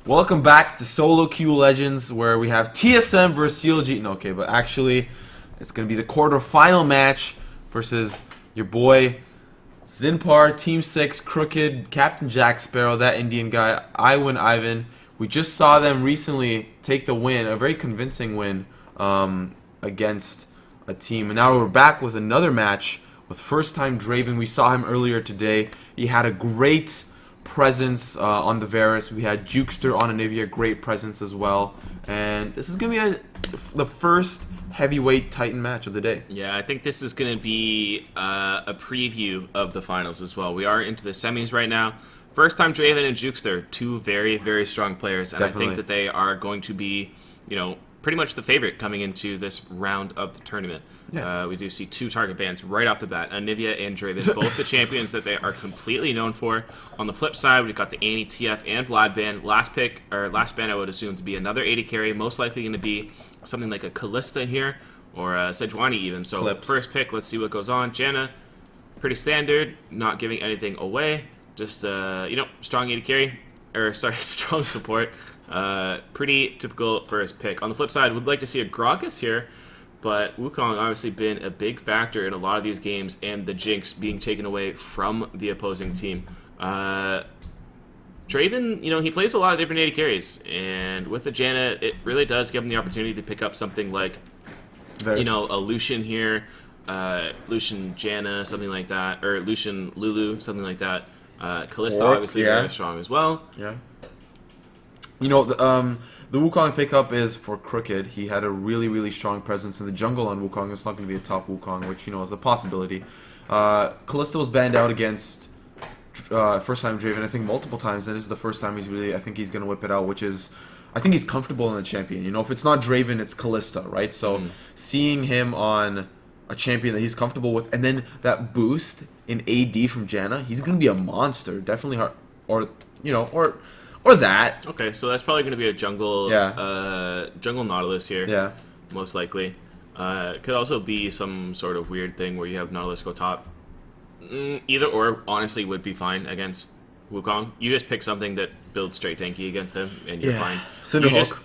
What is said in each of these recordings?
Welcome back to Solo Queue Legends, where we have TSM versus CLG. No, okay, but actually, it's going to be the quarterfinal match versus your boy Zinpar, Team 6, Crooked, Captain Jack Sparrow, that Indian guy, Ivan. We just saw them recently take the win, a very convincing win against a team. And now we're back with another match with first-time Draven. We saw him earlier today. He had a great presence on the Varus. We had Jukester on Anivia, great presence as well. And this is going to be the first heavyweight Titan match of the day. Yeah, I think this is going to be a preview of the finals as well. We are into the semis right now. First time Draven and Jukester, two very, very strong players. And Definitely. I think that they are going to be, pretty much the favorite coming into this round of the tournament. Yeah. We do see two target bans right off the bat. Anivia and Draven, both the champions that they are completely known for. On the flip side, we've got the Annie, TF, and Vlad ban. Last ban I would assume to be another 80 carry. Most likely going to be something like a Callista here, or a Sejuani even. So Clips. First pick, let's see what goes on. Janna, pretty standard, not giving anything away. Just, strong 80 carry. Strong support. Pretty typical first pick. On the flip side, would like to see a Gragas here, but Wukong obviously been a big factor in a lot of these games, and the Jinx being taken away from the opposing team. Draven, he plays a lot of different 80 carries, and with the Janna, it really does give him the opportunity to pick up something like, Varus. a Lucian here, Lucian Janna, something like that, or Lucian Lulu, something like that. Callista, obviously, very strong as well. Yeah. The Wukong pickup is for Crooked. He had a really, really strong presence in the jungle on Wukong. It's not going to be a top Wukong, which, is a possibility. Callista was banned out against first time Draven, I think multiple times. And this is the first time I think he's going to whip it out, which is, I think he's comfortable in the champion. If it's not Draven, it's Callista, right? So seeing him on a champion that he's comfortable with, and then that boost in AD from Janna, he's going to be a monster. Definitely hard, or that. Okay, so that's probably going to be a jungle, jungle Nautilus here. Yeah. Most likely. Could also be some sort of weird thing where you have Nautilus go top. Either or, honestly, would be fine against Wukong. You just pick something that builds straight tanky against him, and you're fine.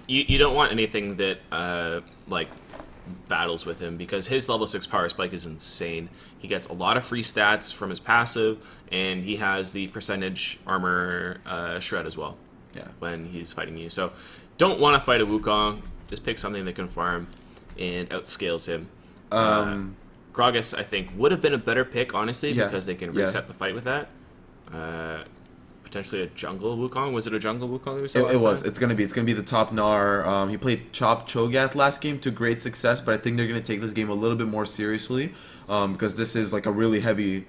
You don't want anything that, battles with him, because his level 6 power spike is insane. He gets a lot of free stats from his passive, and he has the percentage armor shred as well. Yeah. When he's fighting you. So don't want to fight a Wukong. Just pick something that can farm and outscales him. Gragas, I think, would have been a better pick, honestly, because they can reset the fight with that. Potentially a jungle Wukong. Was it a jungle Wukong that we saw It was. time? It's gonna be the top Gnar. He played Chop Cho'Gath last game to great success, but I think they're gonna take this game a little bit more seriously because this is like a really heavy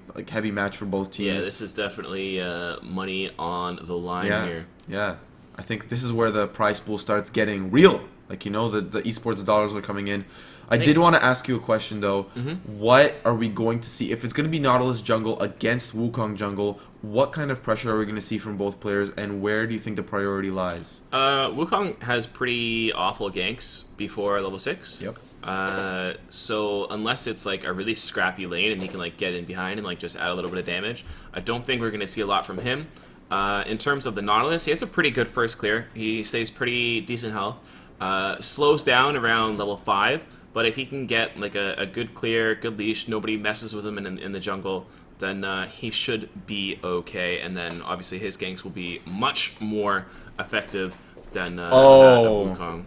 match for both teams. Yeah, this is definitely money on the line here. Yeah, I think this is where the prize pool starts getting real. The esports dollars are coming in. I did want to ask you a question though. What are we going to see if it's going to be Nautilus jungle against Wukong jungle? What kind of pressure are we going to see from both players, and where do you think the priority lies? Wukong has pretty awful ganks before level 6. Yep. So unless it's like a really scrappy lane and he can get in behind and just add a little bit of damage, I don't think we're going to see a lot from him. In terms of the Nautilus, he has a pretty good first clear. He stays pretty decent health. Slows down around level 5, but if he can get a good clear, good leash, nobody messes with him in the jungle, then he should be okay. And then obviously his ganks will be much more effective than that of Wukong.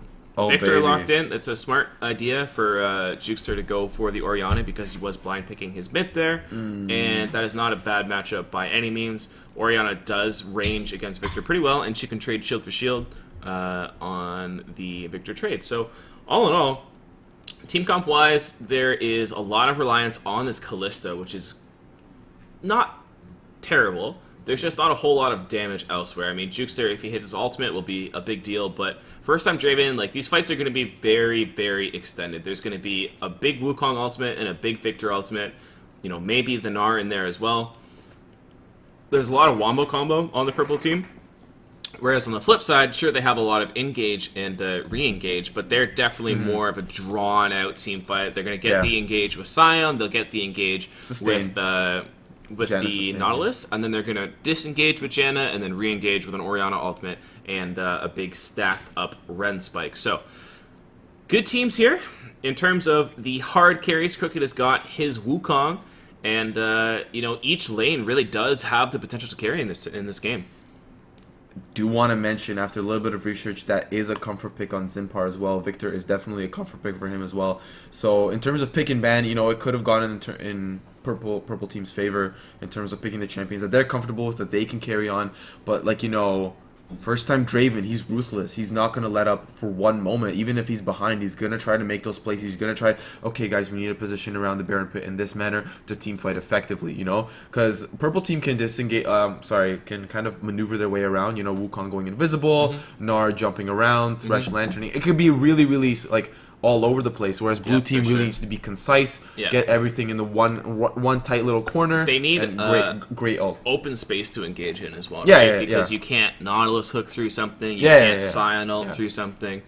Victor locked in. It's a smart idea for Jukester to go for the Orianna because he was blind picking his mid there, and that is not a bad matchup by any means. Orianna does range against Victor pretty well, and she can trade shield for shield on the Victor trade. So all in all, team comp wise, there is a lot of reliance on this Callista, which is not terrible. There's just not a whole lot of damage elsewhere. I mean, Jukester, if he hits his ultimate, will be a big deal, but first time Draven, these fights are going to be very, very extended. There's going to be a big Wukong ultimate and a big Victor ultimate. Maybe the Gnar in there as well. There's a lot of wombo combo on the purple team. Whereas on the flip side, sure, they have a lot of engage and re-engage, but they're definitely more of a drawn-out team fight. They're going to get the engage with Sion, they'll get the engage with the Nautilus, and then they're going to disengage with Janna and then re-engage with an Orianna ultimate, and a big stacked up Ren Spike. So, good teams here. In terms of the hard carries, Crooked has got his Wukong, and each lane really does have the potential to carry in this game. Do want to mention, after a little bit of research, that is a comfort pick on Zinpar as well. Victor is definitely a comfort pick for him as well. So in terms of pick and ban, it could have gone in purple team's favor in terms of picking the champions that they're comfortable with, that they can carry on. But first time Draven, he's ruthless. He's not going to let up for one moment. Even if he's behind, he's going to try to make those plays. He's going to try, okay, guys, we need a position around the Baron Pit in this manner to team fight effectively, Because purple team can can kind of maneuver their way around, Wukong going invisible, Gnar jumping around, Thresh lanterning. It could be really, really, all over the place, whereas blue team really needs to be concise, get everything in the one tight little corner. They need great ult. Open space to engage in as well, right? Because you can't Nautilus hook through something, you can't Scion ult through something.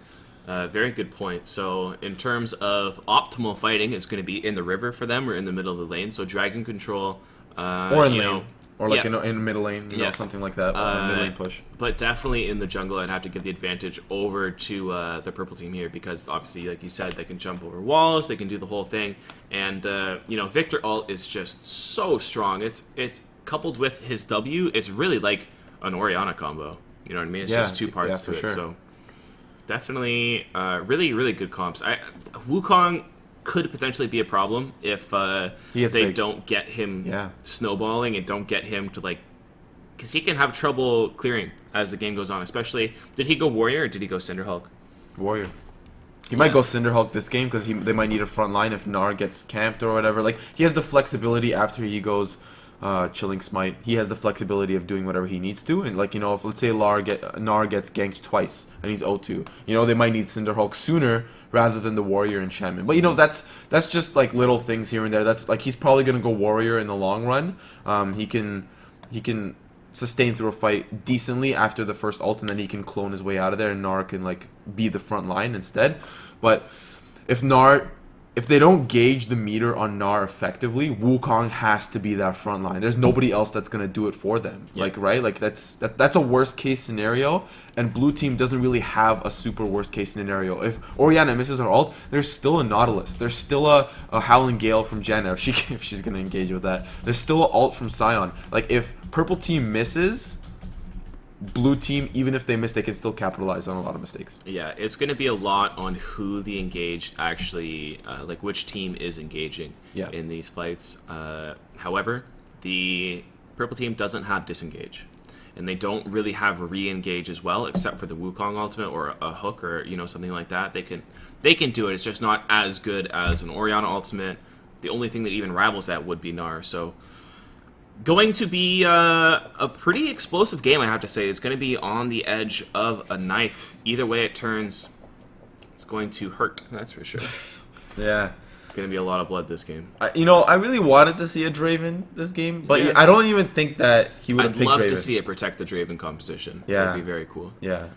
Very good point. So in terms of optimal fighting, it's going to be in the river for them or in the middle of the lane. So Dragon Control, or in lane. Or in the middle lane, something like that, mid lane push. But definitely in the jungle, I'd have to give the advantage over to the purple team here because obviously, like you said, they can jump over walls, they can do the whole thing, and Victor ult is just so strong. It's coupled with his W. It's really like an Orianna combo. You know what I mean? It's just two parts to it. Sure. So definitely, really, really good comps. Wukong could potentially be a problem if they don't get him snowballing and don't get him to because he can have trouble clearing as the game goes on. Especially, did he go Warrior or did he go Cinderhulk? Warrior. He might go Cinderhulk this game because they might need a front line if Gnar gets camped or whatever. He has the flexibility after he goes Chilling Smite. He has the flexibility of doing whatever he needs to. And if let's say Gnar gets ganked twice and he's O2, they might need Cinderhulk sooner rather than the Warrior enchantment. But that's just little things here and there. That's he's probably gonna go Warrior in the long run. He can sustain through a fight decently after the first ult, and then he can clone his way out of there, and Gnar can be the front line instead. But if they don't gauge the meter on Gnar effectively, Wukong has to be that front line. There's nobody else that's gonna do it for them. That's a worst case scenario, and blue team doesn't really have a super worst case scenario. If Orianna misses her ult, there's still a Nautilus. There's still a Howling Gale from Janna if she's gonna engage with that. There's still an ult from Scion. If purple team misses, blue team, even if they miss, they can still capitalize on a lot of mistakes. Yeah, it's going to be a lot on who the engaged actually, which team is engaging in these fights. However, the purple team doesn't have disengage, and they don't really have re-engage as well, except for the Wukong ultimate or a hook or something like that. They can do it. It's just not as good as an Orianna ultimate. The only thing that even rivals that would be Gnar. So, going to be a pretty explosive game, I have to say. It's going to be on the edge of a knife. Either way it turns, it's going to hurt. That's for sure. Yeah. It's going to be a lot of blood this game. I really wanted to see a Draven this game, but I don't even think that he would have picked Draven. I'd love to see it protect the Draven composition. Yeah. That would be very cool. Yeah.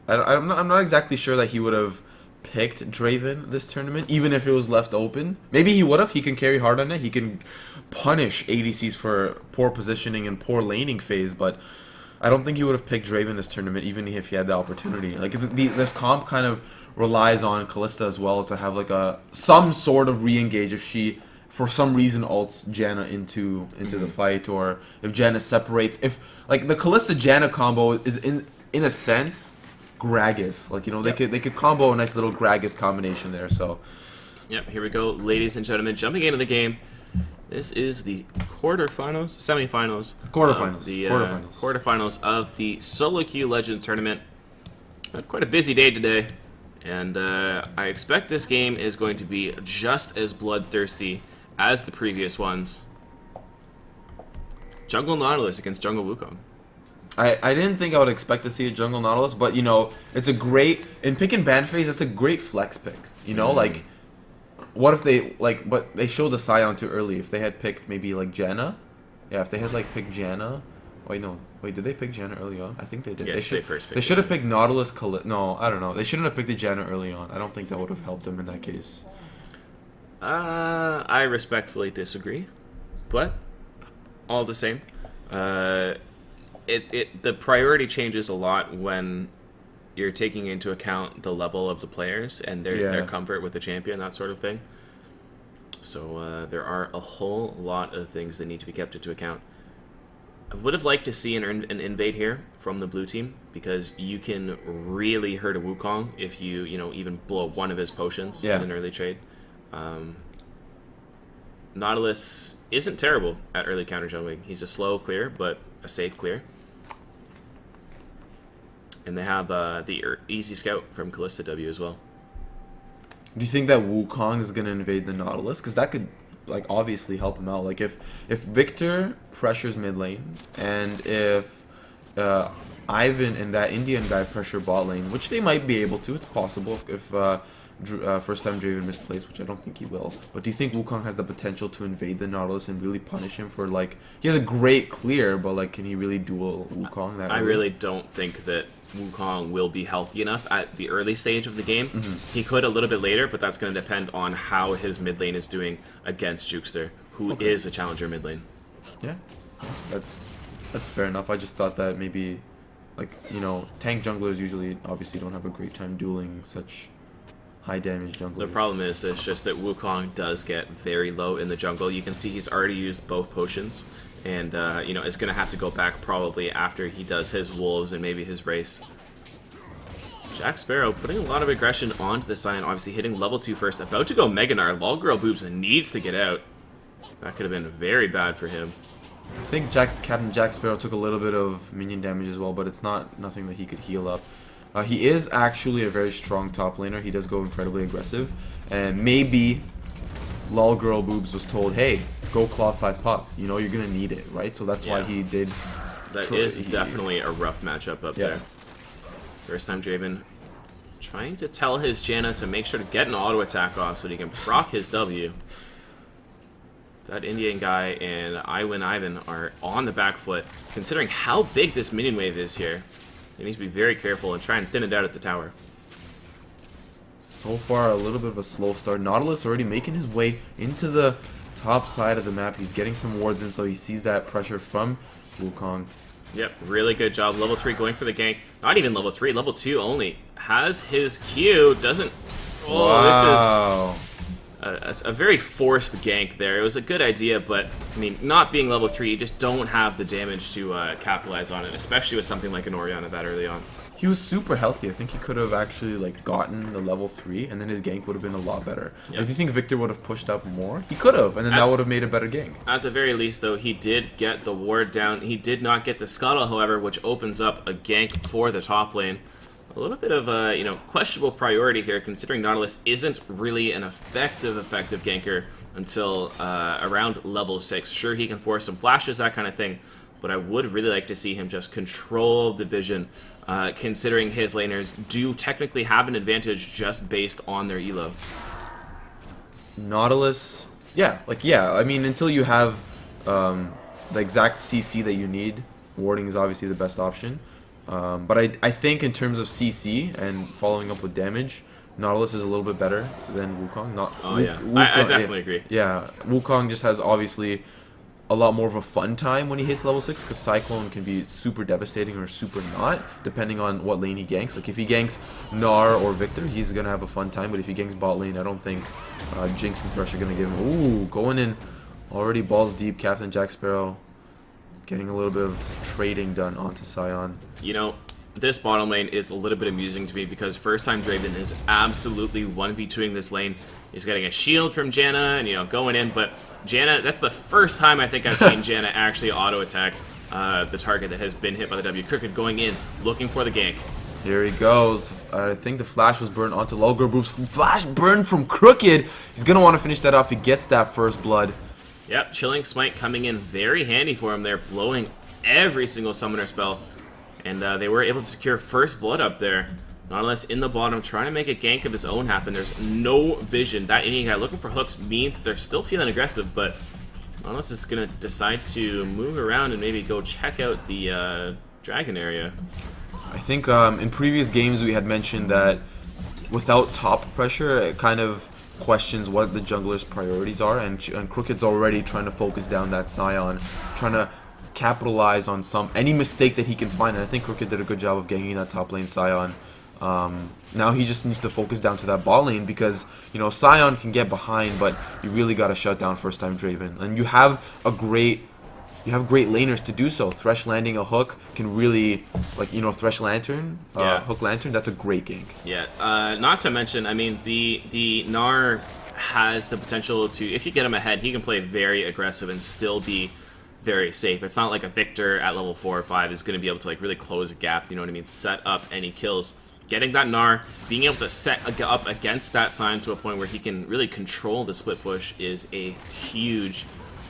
I'm not exactly sure that he would have picked Draven this tournament, even if it was left open. Maybe he would have. He can carry hard on it. He can punish ADCs for poor positioning and poor laning phase, but I don't think he would have picked Draven this tournament, even if he had the opportunity. This comp kind of relies on Kalista as well to have some sort of re-engage if she, for some reason, ults Janna into the fight, or if Janna separates. If the Kalista Janna combo is in a sense Gragas, they could combo a nice little Gragas combination there. So, here we go, ladies and gentlemen, jumping into the game. This is the semifinals, quarterfinals of the Solo Queue Legend Tournament. Quite a busy day today, and I expect this game is going to be just as bloodthirsty as the previous ones. Jungle Nautilus against Jungle Wukong. I didn't think I would expect to see a Jungle Nautilus, but it's a great, in pick and ban phase, it's a great flex pick. What if they but they showed the Scion too early. If they had picked maybe Janna, if they had picked Janna. Did they pick Janna early on? I think they did. Yes, they should have picked Nautilus. No, I don't know. They shouldn't have picked the Janna early on. I don't think that would have helped them in that case. I respectfully disagree, but all the same, the priority changes a lot when you're taking into account the level of the players and their comfort with the champion, that sort of thing. So there are a whole lot of things that need to be kept into account. I would have liked to see an invade here from the blue team, because you can really hurt a Wukong if you even blow one of his potions in an early trade. Nautilus isn't terrible at early counter jungling. He's a slow clear, but a safe clear. And they have the easy scout from Callista W as well. Do you think that Wukong is going to invade the Nautilus? Because that could, like, obviously help him out. Like, if Victor pressures mid lane, and if Ivan and that Indian guy pressure bot lane, which they might be able to, it's possible if first time Draven misplays, which I don't think he will. But do you think Wukong has the potential to invade the Nautilus and really punish him for, like, he has a great clear, but, like, can he really duel Wukong that early? I really don't think that Wukong will be healthy enough at the early stage of the game. He could a little bit later, but that's going to depend on how his mid lane is doing against Jukester, who is a challenger mid lane. Yeah, that's fair enough. I just thought that maybe, like, tank junglers usually obviously don't have a great time dueling such high damage junglers. The problem is that it's just that Wukong does get very low in the jungle. You can see he's already used both potions. And, is going to have to go back probably after he does his wolves and maybe his race. Jack Sparrow putting a lot of aggression onto the Scion, obviously hitting level 2 first. About to go Mega Gnar. Lolgirl Boobs needs to get out. That could have been very bad for him. I think Captain Jack Sparrow took a little bit of minion damage as well, but it's nothing that he could heal up. He is actually a very strong top laner. He does go incredibly aggressive. And maybe Lolgirl Boobs was told, hey, go claw 5 pots. You're going to need it, right? So that's why he did. That is definitely a rough matchup up there. First time Draven trying to tell his Janna to make sure to get an auto attack off so that he can proc his W. That Indian guy and Ivan are on the back foot. Considering how big this minion wave is here, he needs to be very careful and try and thin it out at the tower. So far, a little bit of a slow start. Nautilus already making his way into the top side of the map. He's getting some wards in, so he sees that pressure from Wukong. Yep, really good job. Level 3 going for the gank. Not even level 3, level 2 only. Has his Q, doesn't... Oh, wow. This is a very forced gank there. It was a good idea, but, I mean, not being level 3, you just don't have the damage to capitalize on it, especially with something like an Orianna that early on. He was super healthy. I think he could have actually, like, gotten the level 3, and then his gank would have been a lot better. Yep. Like, do you think Victor would have pushed up more? He could have, and then that would have made a better gank. At the very least, though, he did get the ward down. He did not get the scuttle, however, which opens up a gank for the top lane. A little bit of a, questionable priority here, considering Nautilus isn't really an effective ganker until around level 6. Sure, he can force some flashes, that kind of thing, but I would really like to see him just control the vision, considering his laners do technically have an advantage just based on their elo. Nautilus, I mean, until you have the exact CC that you need, warding is obviously the best option. But I think in terms of CC and following up with damage, Nautilus is a little bit better than Wukong. I definitely agree. Yeah, Wukong just has obviously a lot more of a fun time when he hits level 6, because Cyclone can be super devastating or super not, depending on what lane he ganks. Like, if he ganks Gnar or Victor, he's going to have a fun time, but if he ganks bot lane, I don't think Jinx and Thresh are going to give him... Ooh, going in already balls deep, Captain Jack Sparrow getting a little bit of trading done onto Scion. This bottom lane is a little bit amusing to me, because first time Draven is absolutely 1v2ing this lane. He's getting a shield from Janna and, going in, but Janna, that's the first time I think I've seen Janna actually auto-attack the target that has been hit by the W. Crooked going in, looking for the gank. Here he goes. I think the flash was burned onto Lolgirl Boobs. Flash burned from Crooked. He's going to want to finish that off. He gets that first blood. Yep, Chilling Smite coming in very handy for him there, blowing every single summoner spell. And they were able to secure first blood up there. Nautilus in the bottom, trying to make a gank of his own happen. There's no vision. That Indian guy looking for hooks means that they're still feeling aggressive, but Nautilus is going to decide to move around and maybe go check out the dragon area. I think in previous games we had mentioned that without top pressure, it kind of questions what the jungler's priorities are, and Crooked's already trying to focus down that Scion, trying to capitalize on any mistake that he can find. And I think Crooked did a good job of getting that top lane Scion. Now he just needs to focus down to that bot lane because, you know, Scion can get behind, but you really got to shut down first time Draven. And you have great laners to do so. Thresh landing a hook can really, like, you know, Thresh Lantern, Hook Lantern, that's a great gank. Yeah, not to mention, I mean, the Gnar has the potential to, if you get him ahead, he can play very aggressive and still be very safe. It's not like a Victor at level 4 or 5 is going to be able to, like, really close a gap, you know what I mean, set up any kills. Getting that Gnar, being able to set up against that Scion to a point where he can really control the split push is a huge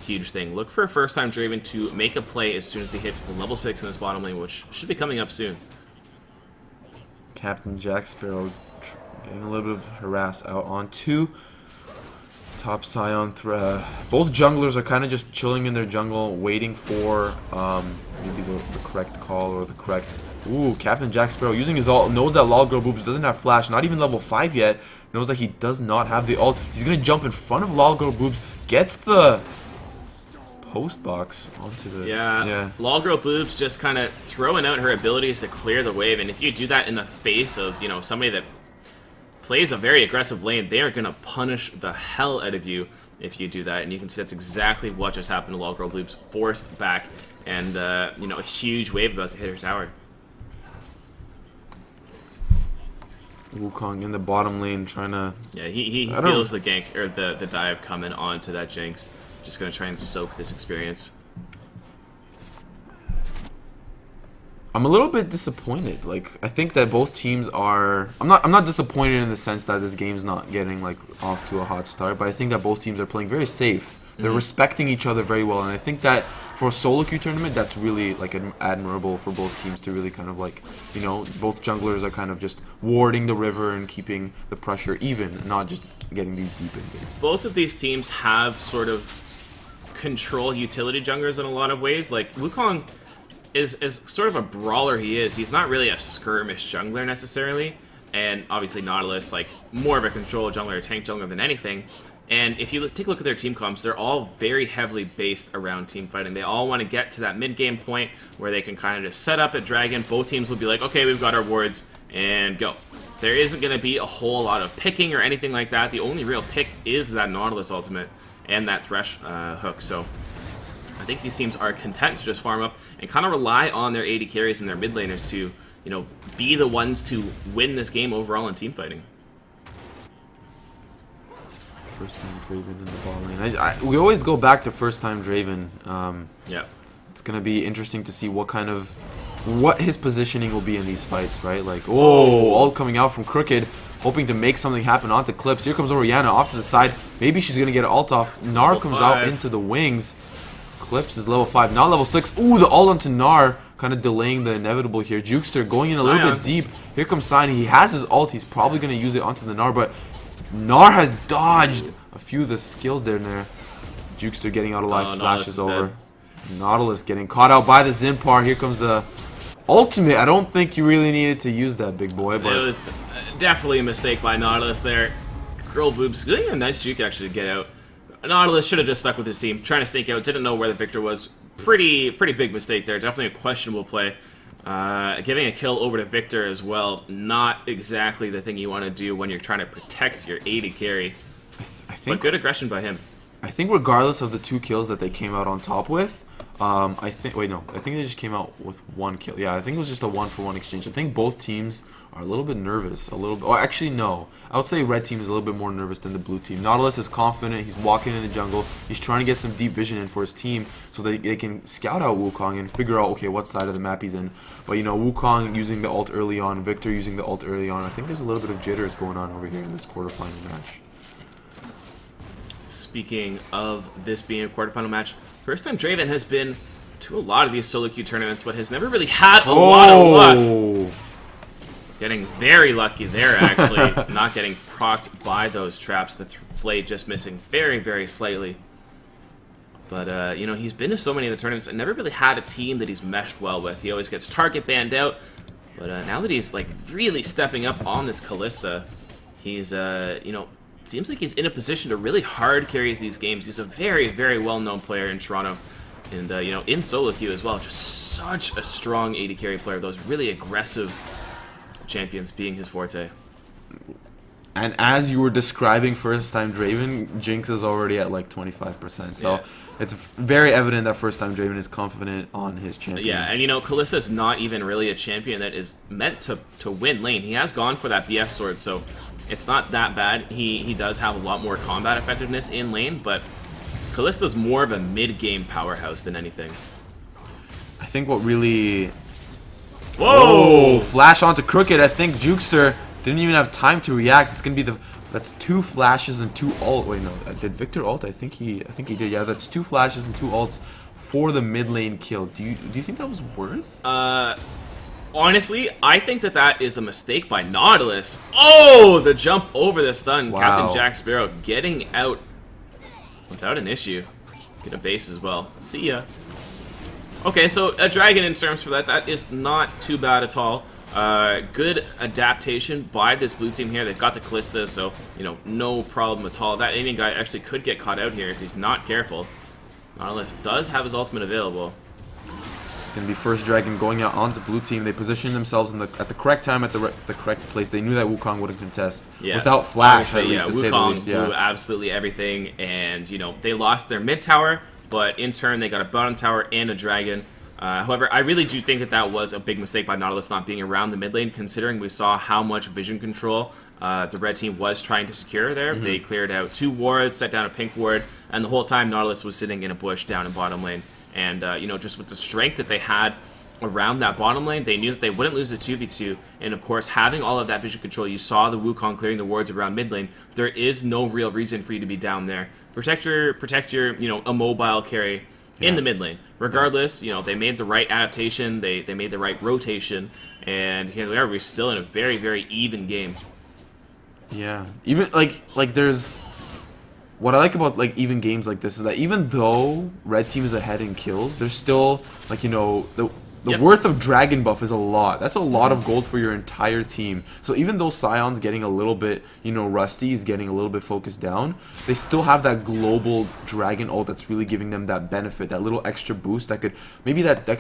thing. Look for a first-time Draven to make a play as soon as he hits level 6 in this bottom lane, which should be coming up soon. Captain Jack Sparrow getting a little bit of harass out on 2. Top Scion both junglers are kind of just chilling in their jungle, waiting for maybe the correct call or the correct... Ooh, Captain Jack Sparrow using his ult, knows that Lolgirl Boobs doesn't have flash, not even level 5 yet, knows that he does not have the ult. He's going to jump in front of Lolgirl Boobs, gets the post box onto the... Yeah. Lolgirl Boobs just kind of throwing out her abilities to clear the wave, and if you do that in the face of, you know, somebody that plays a very aggressive lane, they are going to punish the hell out of you if you do that, and you can see that's exactly what just happened to Lolgirl Boobs, forced back, and, you know, a huge wave about to hit her tower. Wukong in the bottom lane trying to... Yeah, he feels the gank, or the dive coming onto that Jinx. Just going to try and soak this experience. I'm a little bit disappointed. Like, I think that both teams are... I'm not disappointed in the sense that this game's not getting, like, off to a hot start, but I think that both teams are playing very safe. They're respecting each other very well, and I think that for a solo queue tournament, that's really, like, admirable for both teams to really kind of, like, you know, both junglers are kind of just warding the river and keeping the pressure even, not just getting these deep in games. Both of these teams have sort of control utility junglers in a lot of ways. Like, Wukong is sort of a brawler he is. He's not really a skirmish jungler necessarily, and obviously Nautilus, like, more of a control jungler, tank jungler than anything. And if you take a look at their team comps, they're all very heavily based around team fighting. They all want to get to that mid-game point where they can kind of just set up a dragon. Both teams will be like, okay, we've got our wards, and go. There isn't going to be a whole lot of picking or anything like that. The only real pick is that Nautilus ultimate and that Thresh hook. So I think these teams are content to just farm up and kind of rely on their AD carries and their mid laners to, you know, be the ones to win this game overall in team fighting. First time Draven in the ball lane. We always go back to first time Draven. Yeah. It's going to be interesting to see what his positioning will be in these fights, right? Like, all coming out from Crooked, hoping to make something happen onto Clips. Here comes Orianna off to the side. Maybe she's going to get an ult off. Gnar comes out into the wings. Clips is level 5, not level 6. Ooh, the ult onto Gnar, kind of delaying the inevitable here. Jukester going in a little bit deep. Here comes Sion. He has his ult. He's probably going to use it onto the Gnar, but Gnar has dodged a few of the skills there and there. Jukester getting out alive, flashes over. Nautilus getting caught out by the Zinpar. Here comes the ultimate. I don't think you really needed to use that, big boy. But it was definitely a mistake by Nautilus there. Girl Boobs getting a nice juke actually to get out. Nautilus should have just stuck with his team. Trying to sneak out, didn't know where the victor was. Pretty big mistake there. Definitely a questionable play. Giving a kill over to Victor as well, not exactly the thing you want to do when you're trying to protect your AD carry. I think, but good aggression by him. I think regardless of the 2 kills that they came out on top with, I think they just came out with 1 kill. Yeah, I think it was just a 1-for-1 exchange. I think both teams are a little bit nervous. Actually, no. I would say red team is a little bit more nervous than the blue team. Nautilus is confident. He's walking in the jungle. He's trying to get some deep vision in for his team so that they can scout out Wukong and figure out, okay, what side of the map he's in. But, you know, Wukong using the ult early on, Victor using the ult early on. I think there's a little bit of jitters going on over here in this quarterfinal match. Speaking of this being a quarterfinal match, first time Draven has been to a lot of these solo queue tournaments, but has never really had a lot of luck. Getting very lucky there, actually. Not getting procced by those traps. The Flay just missing very slightly. But, you know, he's been to so many of the tournaments and never really had a team that he's meshed well with. He always gets target banned out. But now that he's, like, really stepping up on this Kalista, he's, you know, seems like he's in a position to really hard carry these games. He's a very well-known player in Toronto. And, in solo queue as well, just such a strong AD carry player. Those really aggressive champions being his forte. And as you were describing first-time Draven, Jinx is already at like 25%. So it's very evident that first-time Draven is confident on his champion. Yeah, and Kalista's not even really a champion that is meant to win lane. He has gone for that BF sword, so it's not that bad. He does have a lot more combat effectiveness in lane, but Kalista's more of a mid-game powerhouse than anything. I think what really... Whoa! Flash onto Crooked. I think Jukester didn't even have time to react. It's gonna be that's 2 flashes and 2 ult. Wait, no, did Victor ult? I think he did. Yeah, that's 2 flashes and 2 ults for the mid lane kill. Do you think that was worth? Honestly, I think that is a mistake by Nautilus. Oh, the jump over the stun. Wow. Captain Jack Sparrow getting out without an issue. Get a base as well. See ya. Okay, so a dragon in terms for that is not too bad at all. Good adaptation by this blue team here. They've got the Kalista, so, no problem at all. That Indian guy actually could get caught out here if he's not careful. Nautilus does have his ultimate available. It's going to be first dragon going out onto blue team. They positioned themselves at the correct time at the correct place. They knew that Wukong wouldn't contest without flash, at least, to say the least. Wukong blew absolutely everything, and, they lost their mid tower, but in turn they got a bottom tower and a dragon. However, I really do think that was a big mistake by Nautilus not being around the mid lane, considering we saw how much vision control the red team was trying to secure there. They cleared out 2 wards, set down a pink ward, and the whole time Nautilus was sitting in a bush down in bottom lane. And, just with the strength that they had around that bottom lane, they knew that they wouldn't lose a 2v2. And, of course, having all of that vision control, you saw the Wukong clearing the wards around mid lane. There is no real reason for you to be down there. Protect your immobile carry in the mid lane. Regardless, they made the right adaptation, they made the right rotation, and here we are. We're still in a very, very even game. Yeah, even like there's what I like about even games like this is that even though red team is ahead in kills, there's still the worth of dragon buff is a lot. That's a lot of gold for your entire team. So even though Sion's getting a little bit, rusty, he's getting a little bit focused down, they still have that global dragon ult that's really giving them that benefit, that little extra boost that could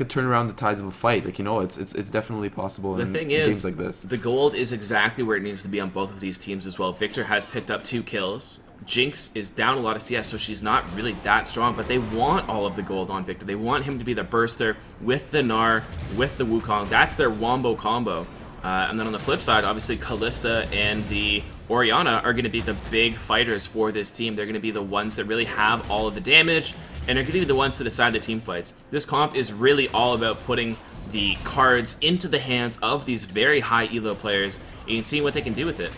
turn around the tides of a fight. It's definitely possible in games like this. The gold is exactly where it needs to be on both of these teams as well. Victor has picked up 2 kills. Jinx is down a lot of CS, so she's not really that strong, but they want all of the gold on Victor. They want him to be the burster with the Gnar, with the Wukong. That's their wombo combo. And then on the flip side, obviously Kalista and the Orianna are going to be the big fighters for this team. They're going to be the ones that really have all of the damage, and they're going to be the ones to decide the team fights. This comp is really all about putting the cards into the hands of these very high elo players and seeing what they can do with it.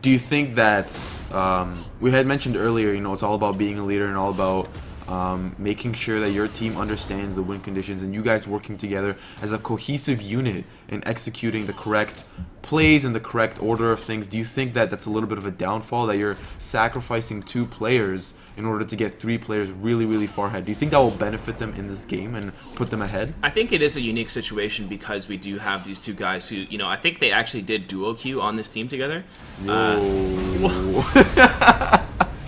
Do you think that we had mentioned earlier, it's all about being a leader and all about making sure that your team understands the win conditions and you guys working together as a cohesive unit in executing the correct plays and the correct order of things? Do you think that that's a little bit of a downfall, that you're sacrificing 2 players in order to get 3 players really, really far ahead? Do you think that will benefit them in this game and put them ahead? I think it is a unique situation because we do have these 2 guys who, I think they actually did duo queue on this team together.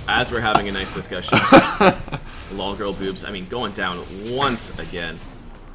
As we're having a nice discussion. Lol girl boobs, going down once again.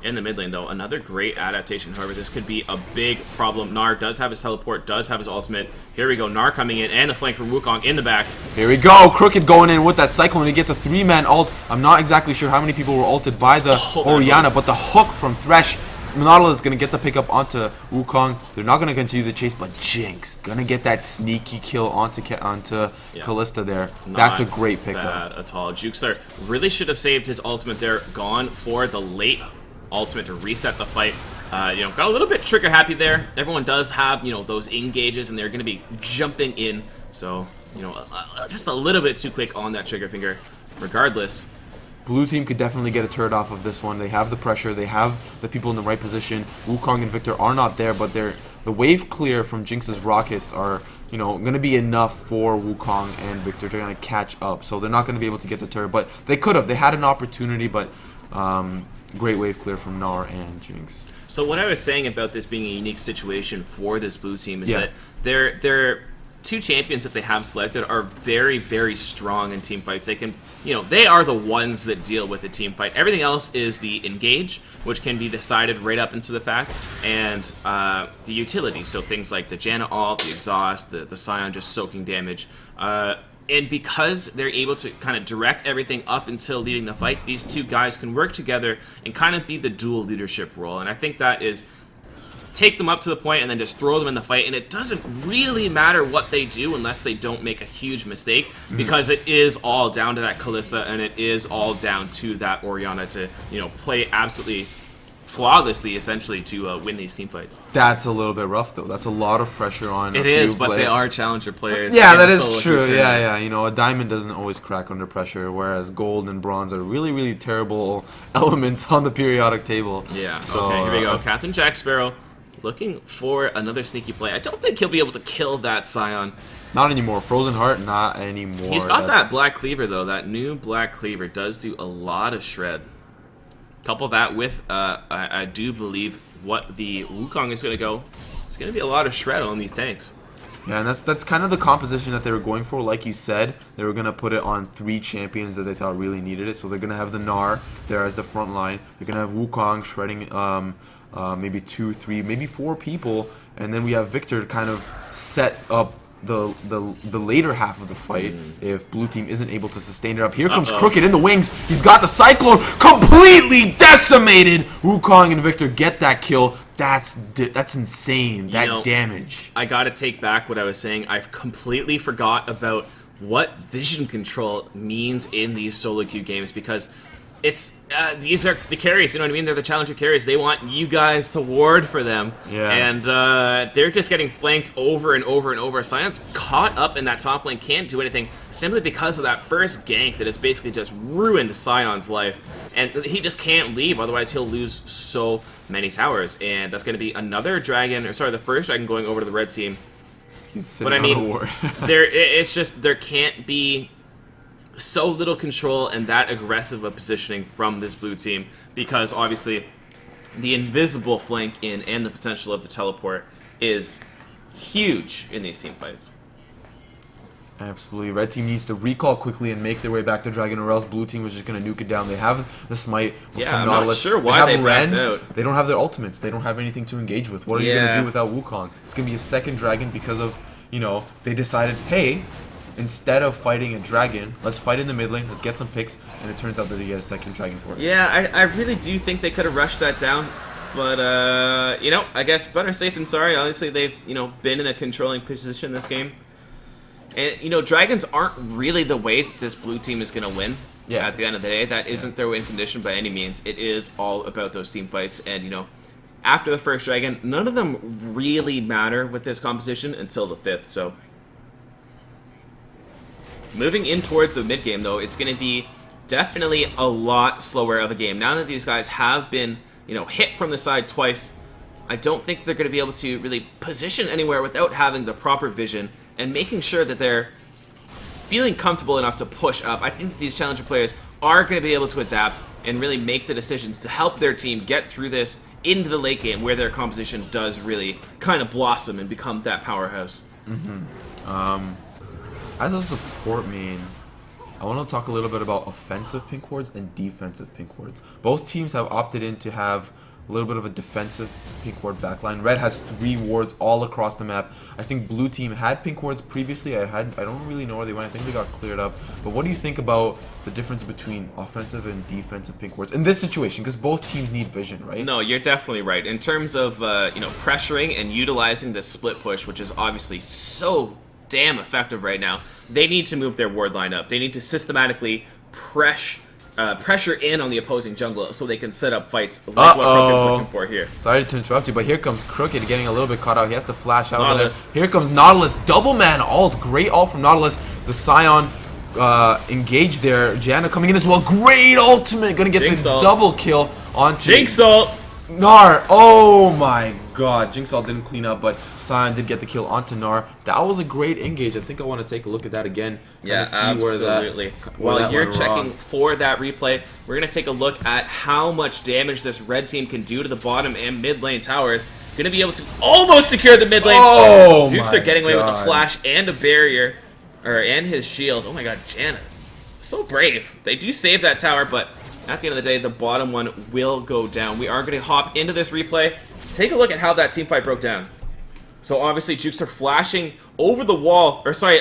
In the mid lane, though, another great adaptation. However, this could be a big problem. Gnar does have his teleport, does have his ultimate. Here we go, Gnar coming in, and a flank from Wukong in the back. Here we go, Crooked going in with that Cyclone. He gets a 3-man ult. I'm not exactly sure how many people were ulted by the Orianna, but the hook from Thresh. Nautilus is going to get the pickup onto Wukong. They're not going to continue the chase, but Jinx going to get that sneaky kill onto Kalista there. That's a great pickup. Not bad at all. Jukester really should have saved his ultimate there. Gone for the late ultimate to reset the fight. Got a little bit trigger happy there. Everyone does have, those engages, and they're going to be jumping in. So, just a little bit too quick on that trigger finger. Regardless, blue team could definitely get a turret off of this one. They have the pressure. They have the people in the right position. Wukong and Victor are not there, but the wave clear from Jinx's rockets are, going to be enough for Wukong and Victor to kind of catch up. So they're not going to be able to get the turret, but they could have. They had an opportunity, but great wave clear from Gnar and Jinx. So what I was saying about this being a unique situation for this blue team is that they're two champions that they have selected are very, very strong in team fights. They can, they are the ones that deal with the team fight. Everything else is the engage, which can be decided right up into the fact, and the utility. So things like the Janna ult, the exhaust, the Scion just soaking damage. And because they're able to kind of direct everything up until leading the fight, these two guys can work together and kind of be the dual leadership role. And I think that is take them up to the point and then just throw them in the fight. And it doesn't really matter what they do unless they don't make a huge mistake, because it is all down to that Kalista and it is all down to that Orianna to, play absolutely flawlessly, essentially, to win these team fights. That's a little bit rough, though. That's a lot of pressure on. It is, but they are challenger players. Yeah, that is true. Yeah. A diamond doesn't always crack under pressure, whereas gold and bronze are really, really terrible elements on the periodic table. Yeah. So, okay, here we go. Captain Jack Sparrow looking for another sneaky play. I don't think he'll be able to kill that Scion. Not anymore. Frozen Heart, not anymore. He's got that Black Cleaver, though. That new Black Cleaver does do a lot of shred. Couple that with, I do believe, what the Wukong is going to go. It's going to be a lot of shred on these tanks. Yeah, and that's kind of the composition that they were going for. Like you said, they were going to put it on 3 champions that they thought really needed it. So they're going to have the Gnar there as the front line. They're going to have Wukong shredding maybe 2, 3, maybe 4 people. And then we have Victor kind of set up the later half of the fight if blue team isn't able to sustain it up. Here comes Crooked in the wings. He's got the Cyclone completely decimated. Wukong and Victor get that kill. That's insane. That damage. I gotta take back what I was saying. I completely forgot about what vision control means in these solo queue games, because it's these are the carries, you know what I mean? They're the challenger carries. They want you guys to ward for them. Yeah. And they're just getting flanked over and over and over. Scion's caught up in that top lane, can't do anything simply because of that first gank that has basically just ruined Scion's life. And he just can't leave, otherwise he'll lose so many towers. And that's going to be another dragon, or sorry, the first dragon going over to the red team. He's sitting but I mean, on a ward. it's just, there can't be so little control and that aggressive a positioning from this blue team, because obviously the invisible flank in and the potential of the teleport is huge in these team fights. Absolutely. Red team needs to recall quickly and make their way back to Dragon, or else blue team was just going to nuke it down. They have the smite from I'm Nautilus. not sure why they backed Rend. out. They don't have their ultimates. They don't have anything to engage with. What are you going to do without Wukong? It's going to be a second dragon because of, they decided, hey, instead of fighting a dragon, let's fight in the mid lane, let's get some picks, and it turns out that they get a second dragon for it. Yeah, I really do think they could have rushed that down, but, I guess better safe than sorry. Obviously, they've, been in a controlling position this game. And, dragons aren't really the way that this blue team is going to win. Yeah. At the end of the day, that isn't their win condition by any means. It is all about those team fights, and, after the first dragon, none of them really matter with this composition until the 5th, so... Moving in towards the mid game, though, it's going to be definitely a lot slower of a game. Now that these guys have been, hit from the side twice, I don't think they're going to be able to really position anywhere without having the proper vision and making sure that they're feeling comfortable enough to push up. I think that these challenger players are going to be able to adapt and really make the decisions to help their team get through this into the late game, where their composition does really kind of blossom and become that powerhouse. As a support main, I want to talk a little bit about offensive pink wards and defensive pink wards. Both teams have opted in to have a little bit of a defensive pink ward backline. Red has 3 wards all across the map. I think blue team had pink wards previously. I don't really know where they went. I think they got cleared up. But what do you think about the difference between offensive and defensive pink wards in this situation? Because both teams need vision, right? No, you're definitely right. In terms of pressuring and utilizing the split push, which is obviously so damn effective right now, they need to move their ward line up. They need to systematically pressure in on the opposing jungler so they can set up fights like what Crooked's looking for here. Sorry to interrupt you, but here comes Crooked getting a little bit caught out. He has to flash out Nautilus. of there. Here comes Nautilus, double man ult, great ult from Nautilus. The Scion engaged there. Janna coming in as well, great ultimate, gonna get Jinx the ult. double kill onto Jinx ult! Gnar. Oh my god, Jinx ult didn't clean up, but Scion did get the kill onto Gnar. That was a great engage. I think I want to take a look at that again. Yeah, see absolutely. While you're checking for that replay, we're going to take a look at how much damage this red team can do to the bottom and mid lane towers. Going to be able to almost secure the mid lane. Oh, Jukes my are getting away with a God. flash and a barrier. And his shield. Oh my god, Janna. So brave. They do save that tower, but at the end of the day, the bottom one will go down. We are going to hop into this replay. Take a look at how that team fight broke down. So obviously, Jukes are flashing over the wall, or sorry,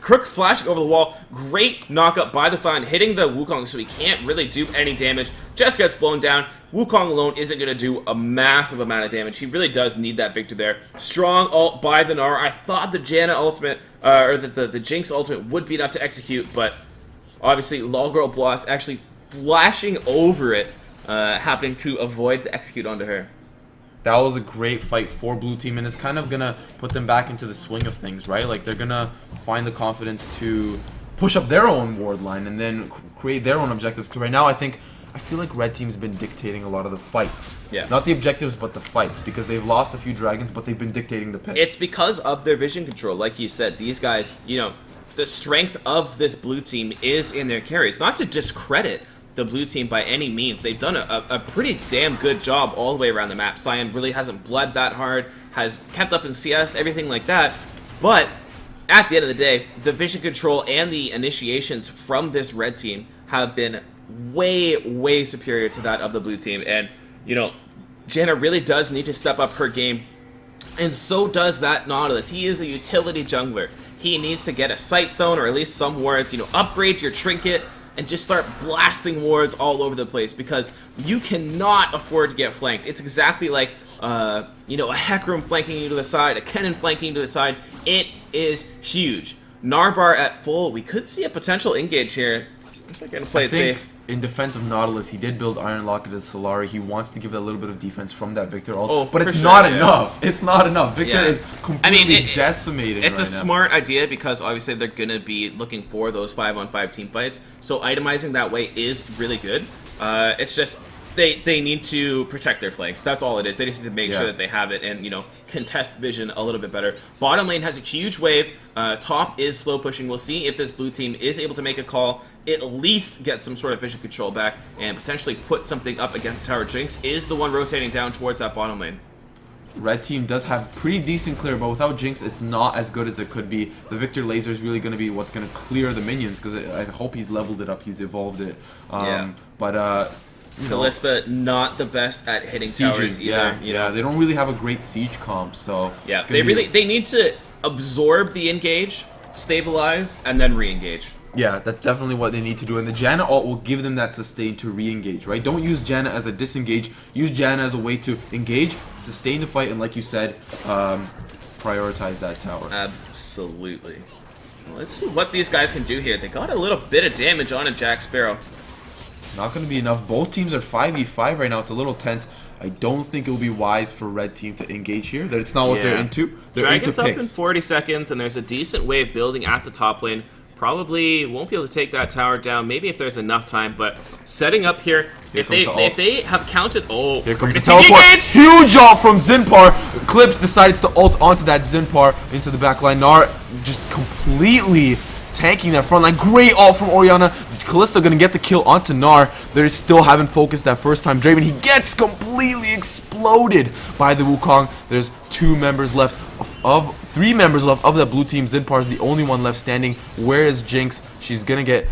Crook flashing over the wall. Great knockup by the Sion, hitting the Wukong, so he can't really do any damage. Just gets blown down. Wukong alone isn't going to do a massive amount of damage. He really does need that Victor there. Strong ult by the Gnar. I thought the Janna ultimate, or the Jinx ultimate would be enough to execute, but obviously, Lolgirl Blast actually flashing over it, happening to avoid the execute onto her. That was a great fight for blue team, and it's kind of gonna put them back into the swing of things, right? Like they're gonna find the confidence to push up their own ward line and then create their own objectives. Because right now, I feel like red team's been dictating a lot of the fights. Yeah. Not the objectives, but the fights, because they've lost a few dragons, but they've been dictating the pace. It's because of their vision control, like you said. These guys, you know, the strength of this blue team is in their carries. Not to discredit the blue team by any means. They've done a pretty damn good job all the way around the map. Sion really hasn't bled that hard, has kept up in CS, everything like that. But at the end of the day, the vision control and the initiations from this red team have been way, way superior to that of the blue team. And, you know, Janna really does need to step up her game. And so does that Nautilus. He is a utility jungler. He needs to get a sight stone or at least some wards, you know, upgrade your trinket, and just start blasting wards all over the place, because you cannot afford to get flanked. It's exactly like, you know, a Hecarim flanking you to the side, a Kennen flanking you to the side. It is huge. Narbar at full. We could see a potential engage here. Looks like gonna play it safe. In defense of Nautilus, he did build Iron Locket as Solari. He wants to give that little bit of defense from that Victor ult, Oh, but it's for sure, not yeah. enough. It's not enough. Victor Yeah. is completely decimating It's right a now. smart idea, because obviously they're going to be looking for those 5-on-5 team fights. So itemizing that way is really good. It's just they need to protect their flanks. That's all it is. They just need to make sure that they have it and, you know, contest vision a little bit better. Bottom lane has a huge wave. Top is slow pushing. We'll see if this blue team is able to make a call, at least get some sort of vision control back, and potentially put something up against tower. Jinx is the one rotating down towards that bottom lane. Red team does have pretty decent clear, but without Jinx, it's not as good as it could be. The Victor laser is really going to be what's going to clear the minions, because I hope he's leveled it up, he's evolved it. But you know, Kalista not the best at hitting towers either. Yeah, they don't really have a great siege comp, so yeah, they need to absorb the engage, stabilize, and then re-engage. yeah, that's definitely what they need to do, and the Janna ult will give them that sustain to re-engage, right? Don't use Janna as a disengage. Use Janna as a way to engage, sustain the fight, and like you said, prioritize that tower. Absolutely. Well, let's see what these guys can do here. They got a little bit of damage on a Jack Sparrow. Not going to be enough. Both teams are 5v5 right now. It's a little tense. I don't think it will be wise for red team to engage here. That it's not what they're into. They're Dragon's into up in picks. 40 seconds, and there's a decent wave building at the top lane. Probably won't be able to take that tower down. Maybe if there's enough time, but setting up here. If they have counted, Here comes the teleport. Huge ult from Zinpar. Clips decides to ult onto that Zinpar into the backline. Gnar just completely tanking that front line. Great ult from Orianna. Kalista gonna get the kill onto Gnar. They still haven't focused that first time. Draven, he gets completely exploded by the Wukong. There's 2 members left of 3 members left of that blue team. Zinpar is the only one left standing. Where is Jinx? She's gonna get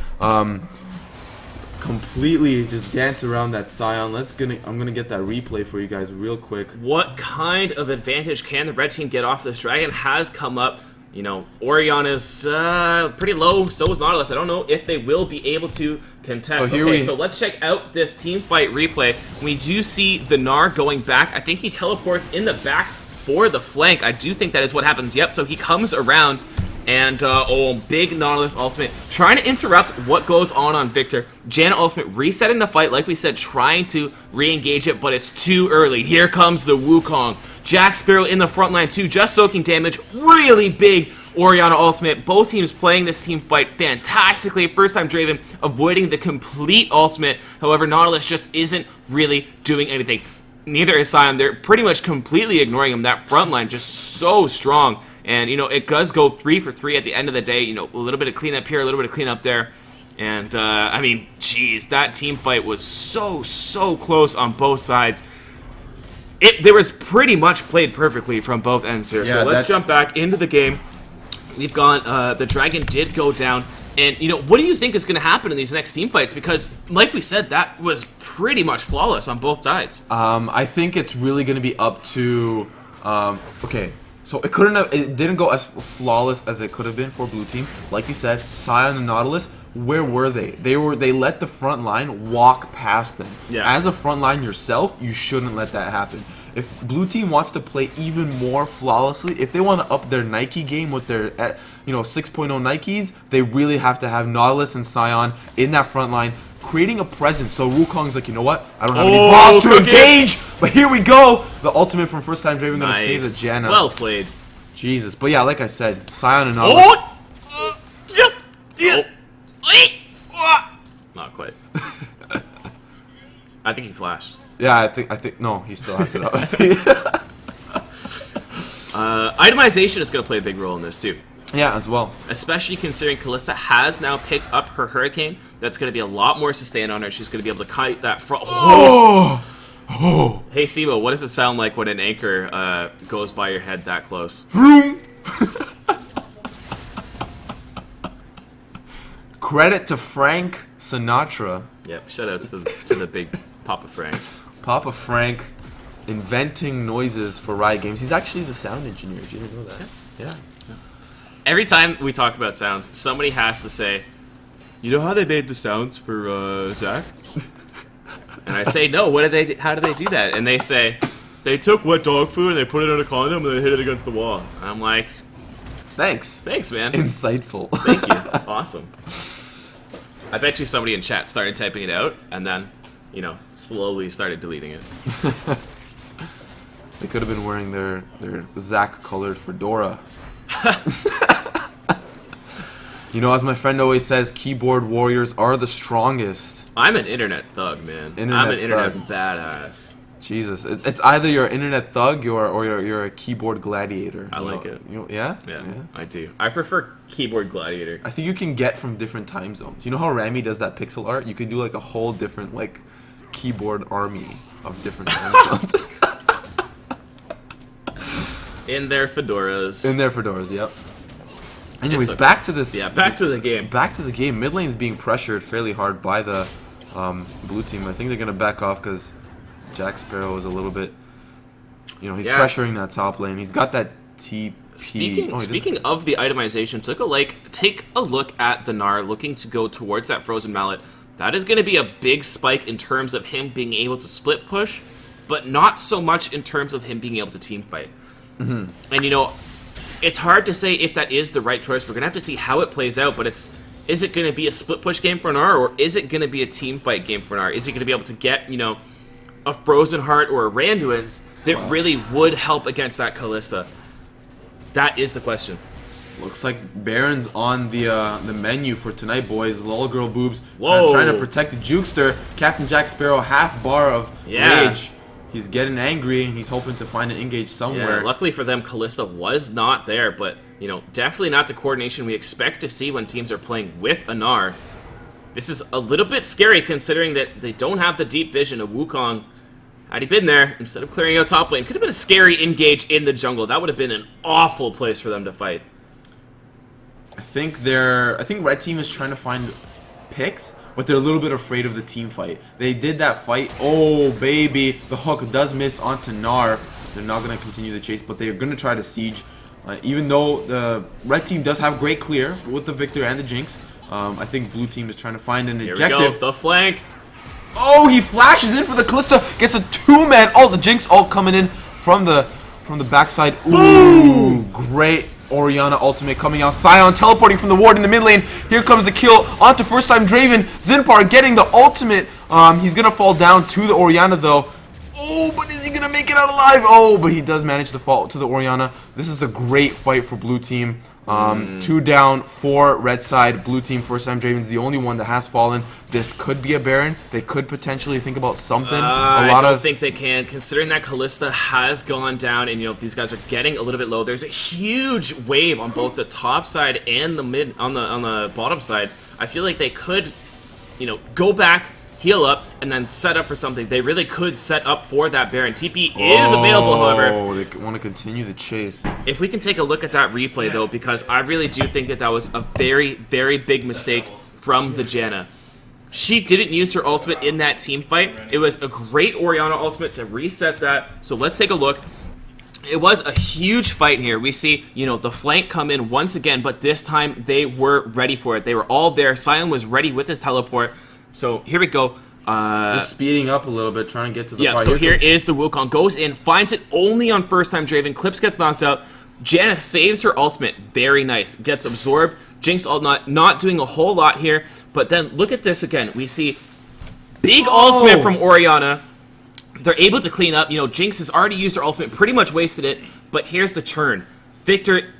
completely just dance around that Sion. I'm gonna get that replay for you guys real quick. What kind of advantage can the red team get off this? Dragon has come up. You know, Orianna's pretty low, so is Nautilus. I don't know if they will be able to contest. So let's check out this team fight replay. We do see the Gnar going back. I think he teleports in the back for the flank. I do think that is what happens. Yep, so he comes around, and big Nautilus ultimate. Trying to interrupt what goes on Victor. Janna ultimate resetting the fight, like we said, trying to re-engage it, but it's too early. Here comes the Wukong. Jack Sparrow in the front line too, just soaking damage. Really big Orianna ultimate. Both teams playing this team fight fantastically. First time Draven avoiding the complete ultimate. However, Nautilus just isn't really doing anything. Neither is Sion. They're pretty much completely ignoring him. That front line just so strong. And, you know, it does go 3 for 3 at the end of the day. You know, a little bit of cleanup here, a little bit of cleanup there. And, I mean, geez, that team fight was so close on both sides. There was pretty much played perfectly from both ends here. Yeah, so let's jump back into the game. We've gone, the Dragon did go down. And, what do you think is going to happen in these next team fights? Because, like we said, that was pretty much flawless on both sides. I think it's really going to be up to... okay, so it didn't go as flawless as it could have been for blue team. Like you said, Scion and Nautilus, where were they? They let the front line walk past them. Yeah. As a front line yourself, you shouldn't let that happen. If blue team wants to play even more flawlessly, if they want to up their Nike game with their 6.0 Nikes, they really have to have Nautilus and Scion in that front line, creating a presence. So Wukong's like, you know what? I don't have any balls to engage, but here we go. The ultimate from first time Draven gonna save the Janna. Well played. Jesus. But yeah, like I said, Scion and Nautilus. Not quite. I think he flashed. Yeah, I think no, he still has it up. Itemization is going to play a big role in this too. Yeah, as well. Especially considering Kalista has now picked up her Hurricane. That's going to be a lot more sustain on her. She's going to be able to kite that front. Oh! Hey, Sibo, what does it sound like when an anchor goes by your head that close? Vroom! Credit to Frank Sinatra. Yep, shoutouts to the big Papa Frank. Papa Frank inventing noises for Riot Games. He's actually the sound engineer. Did you didn't know that? Yeah. Every time we talk about sounds, somebody has to say, "You know how they made the sounds for Zach?" And I say, "No. How did they do that?" And they say, "They took wet dog food and they put it in a condom and they hit it against the wall." And I'm like, Thanks, man. Insightful. Thank you. Awesome. I bet you somebody in chat started typing it out and then, slowly started deleting it. They could have been wearing their Zach-colored fedora. As my friend always says, keyboard warriors are the strongest. I'm an internet thug, man. I'm an internet badass. Jesus, it's either you're an internet thug or you're a keyboard gladiator. I like it. Yeah, I do. I prefer keyboard gladiator. I think you can get from different time zones. You know how Rami does that pixel art? You can do like a whole different keyboard army of different time zones. In their fedoras. Yep. Anyways, back to this. Yeah, back to the game. Back to the game. Mid lane's being pressured fairly hard by the blue team. I think they're gonna back off because Jack Sparrow is a little bit, he's pressuring that top lane. He's got that TP. Speaking of the itemization, take a look at the Gnar looking to go towards that Frozen Mallet. That is going to be a big spike in terms of him being able to split push, but not so much in terms of him being able to team fight. Mm-hmm. And it's hard to say if that is the right choice. We're going to have to see how it plays out, but is it going to be a split push game for Gnar, or is it going to be a team fight game for Gnar? Is he going to be able to get, a Frozen Heart or a Randuin's that really would help against that Kalista? That is the question. Looks like Baron's on the menu for tonight, boys. Lol girl boobs. Whoa. Trying to protect the Jukester. Captain Jack Sparrow, half bar of rage. He's getting angry and he's hoping to find an engage somewhere. Yeah, luckily for them, Kalista was not there, but definitely not the coordination we expect to see when teams are playing with a Gnar. This is a little bit scary considering that they don't have the deep vision of Wukong. Had he been there, instead of clearing out top lane, could have been a scary engage in the jungle. That would have been an awful place for them to fight. I think Red Team is trying to find picks, but they're a little bit afraid of the team fight. They did that fight. Oh, baby. The hook does miss onto Gnar. They're not going to continue the chase, but they're going to try to siege. Even though the Red Team does have great clear with the Victor and the Jinx, I think Blue Team is trying to find an objective. Here we go, the flank. Oh, he flashes in for the Kalista. Gets a two-man. Oh, the Jinx ult coming in from the backside. Ooh, great Orianna ultimate coming out. Scion teleporting from the ward in the mid lane. Here comes the kill onto first-time Draven. Zinpar getting the ultimate. He's going to fall down to the Orianna, though. Oh, but is he going to make it out alive? Oh, but he does manage to fall to the Orianna. This is a great fight for Blue Team. 2 down, 4 red side. Blue Team, first time Draven's the only one that has fallen. This could be a Baron. They could potentially think about something. I don't think they can, considering that Kalista has gone down and these guys are getting a little bit low. There's a huge wave on both the top side and the mid on the bottom side. I feel like they could, go back, heal up, and then set up for something. They really could set up for that Baron. TP is available, however. Oh, they want to continue the chase. If we can take a look at that replay, though, because I really do think that that was a very, very big mistake from the Janna. She didn't use her ultimate in that team fight. It was a great Orianna ultimate to reset that. So let's take a look. It was a huge fight here. We see, you know, the flank come in once again, but this time they were ready for it. They were all there. Sion was ready with his teleport. So here we go. Just speeding up a little bit, trying to get to the so here is the Wukong. Goes in, finds it only on first time Draven. Clips gets knocked out. Janna saves her ultimate. Very nice. Gets absorbed. Jinx not doing a whole lot here. But then look at this again. We see big ultimate from Orianna. They're able to clean up. You know, Jinx has already used her ultimate, pretty much wasted it. But here's the turn. Victor